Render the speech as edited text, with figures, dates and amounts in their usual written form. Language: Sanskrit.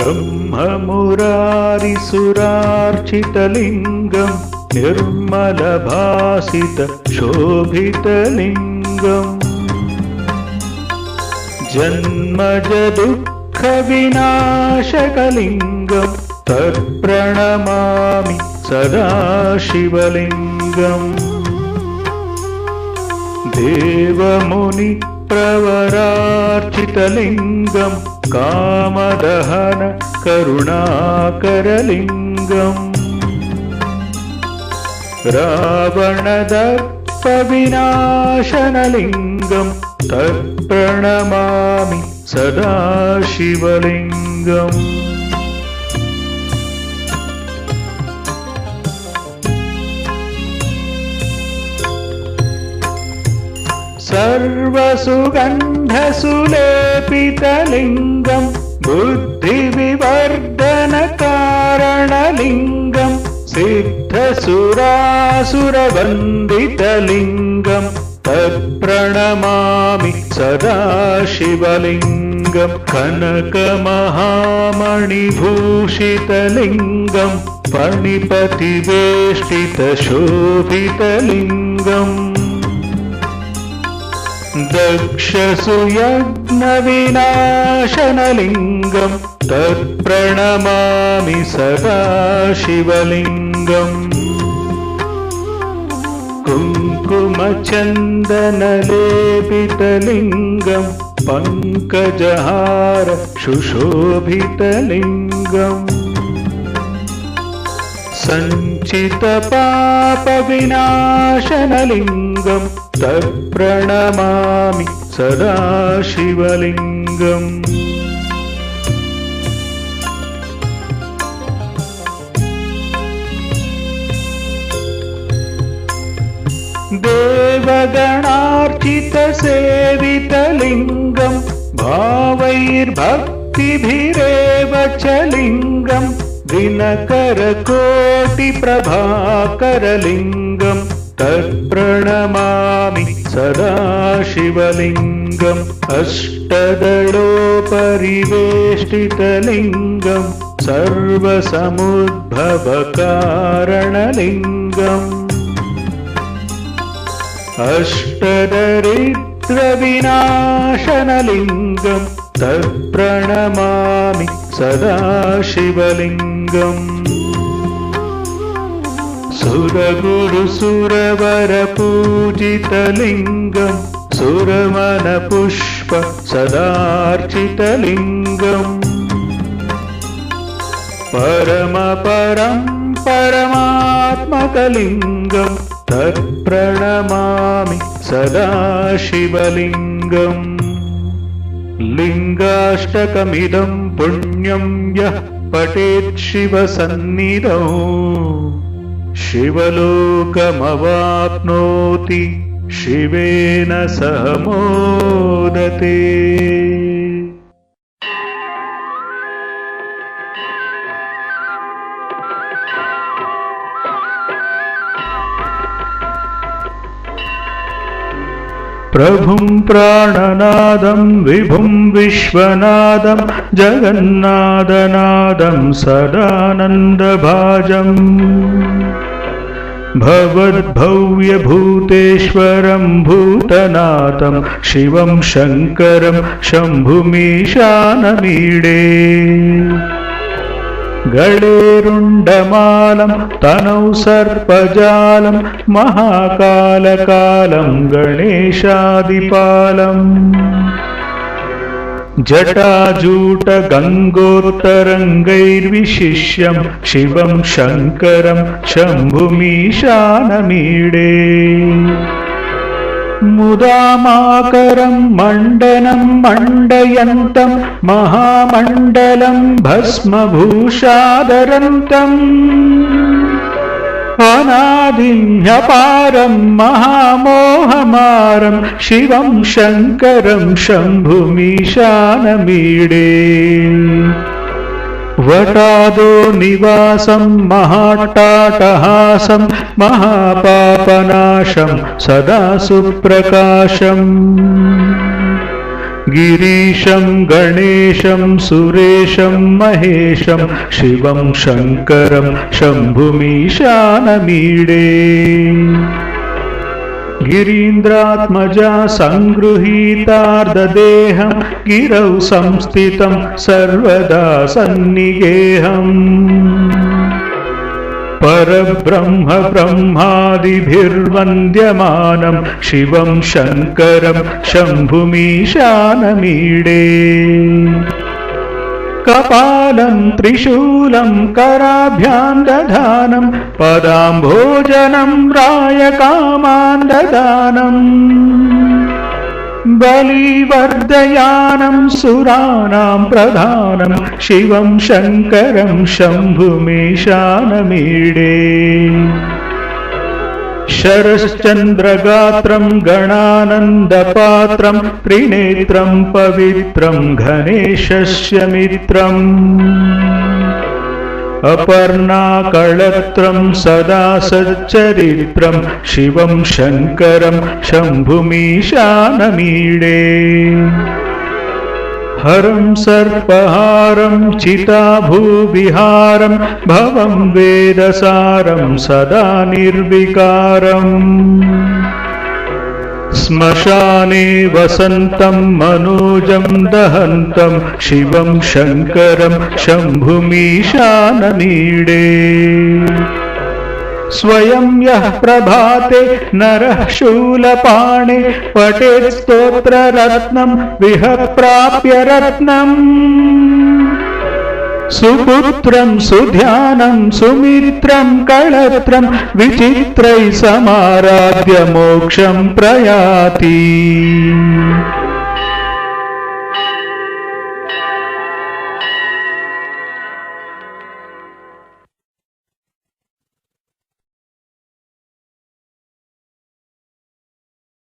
ब्रह्ममुरारिसुरार्चितलिङ्गं निर्मलभासितशोभितलिङ्गम् जन्मजदुःखविनाशकलिङ्गं तत्प्रणमामि सदा शिवलिङ्गम् देवमुनिप्रवरार्चितलिङ्गं कामदहन करुणाकरलिङ्गम् रावणदर्पविनाशनलिङ्गं तत्प्रणमामि सदा शिवलिङ्गम् सर्वसुगन्धसुलेपितलिङ्गं बुद्धिविवर्धनकारणलिङ्गं सिद्धसुरासुरवन्दितलिङ्गं तत्प्रणमामि सदा शिवलिङ्गं कनकमहामणिभूषितलिङ्गं फणिपतिवेष्टितशोभितलिङ्गम् दक्षसुयज्ञविनाशनलिङ्गं तत्प्रणमामि सदा शिवलिङ्गम् कुङ्कुमचन्दनलेपितलिङ्गं पङ्कजहार सुशोभितलिङ्गम् सञ्चितपापविनाशनलिङ्गं तत्प्रणमामि सदा शिवलिङ्गम् देवगणार्चितसेवितलिङ्गं भावैर्भक्तिभिरेव च लिङ्गं दिनकरकोटिप्रभाकरलिङ्गं तत्प्रणमामि सदा शिवलिङ्गम् अष्टदलोपरिवेष्टितलिङ्गं सर्वसमुद्भवकारणलिङ्गम् अष्टदरिद्रविनाशनलिङ्गं तत्प्रणमामि सदा शिवलिङ्गम् सुरगुरुसुरवरपूजितलिङ्गं सुरवनपुष्प सदार्चितलिङ्गम् परमपरं परमात्मकलिङ्गं तत्प्रणमामि सदा शिवलिङ्गम् लिङ्गाष्टकमिदं पुण्यं यः पठेत् शिवसन्निधौ शिवलोकमवाप्नोति शिवेन सह मोदते। प्रभुं प्राणनादं विभुं विश्वनादं जगन्नादनादं सदानन्दभाजम् भवद्भव्यभूतेश्वरं भूतनाथं शिवं शङ्करं शम्भुमीशानमीडे गळेरुण्डमालं तनौ सर्पजालं महाकालकालं गणेशादिपालम् जटाजूटगङ्गोत्तरङ्गैर्विशिष्यं शिवं शङ्करं शम्भुमीशानमीडे मुदामाकरं मण्डनं मण्डयन्तं महामण्डलं भस्मभूषादरन्तम् अनादिन्यपारं महामोहमारं शिवं शङ्करं शम्भुमीशानमीडे वटादो निवासं महाट्टाटहासं महापापनाशं सदा सुप्रकाशम् गिरीशं गणेशं सुरेशं महेशं शिवं शङ्करं शम्भुमीशानमीडे गिरीन्द्रात्मजा सङ्गृहीतार्धदेहं गिरौ संस्थितं सर्वदा सन्निगेहम् परब्रह्म ब्रह्मादिभिर्वन्द्यमानं शिवं शङ्करं शम्भुमीशानमीडे कपालं त्रिशूलं कराभ्यां दधानं पदाम्भोजनं रायकामान् ददानम् बलिवर्धयानं सुराणां प्रधानं शिवं शङ्करं शम्भुमीशानमीडे शरश्चन्द्रगात्रं गणानन्दपात्रं त्रिनेत्रं पवित्रं गणेशस्य मित्रम् अपर्णाकळत्रं सदा सच्चरित्रं शिवं शङ्करं शम्भुमीशानमीडे हरं सर्पहारं चिताभूविहारं भवं वेदसारं सदा निर्विकारम् श्मशाने वसन्तं मनोजं दहन्तं शिवं शङ्करं शम्भुमीशानमीडे स्वयं यः प्रभाते नरः शूलपाणे पठेत् स्तोत्ररत्नं विहप्राप्य रत्नम् सुपुत्रं सुध्यानं सुमित्रं कळत्रं विचित्रैः समाराध्य मोक्षं प्रयाति।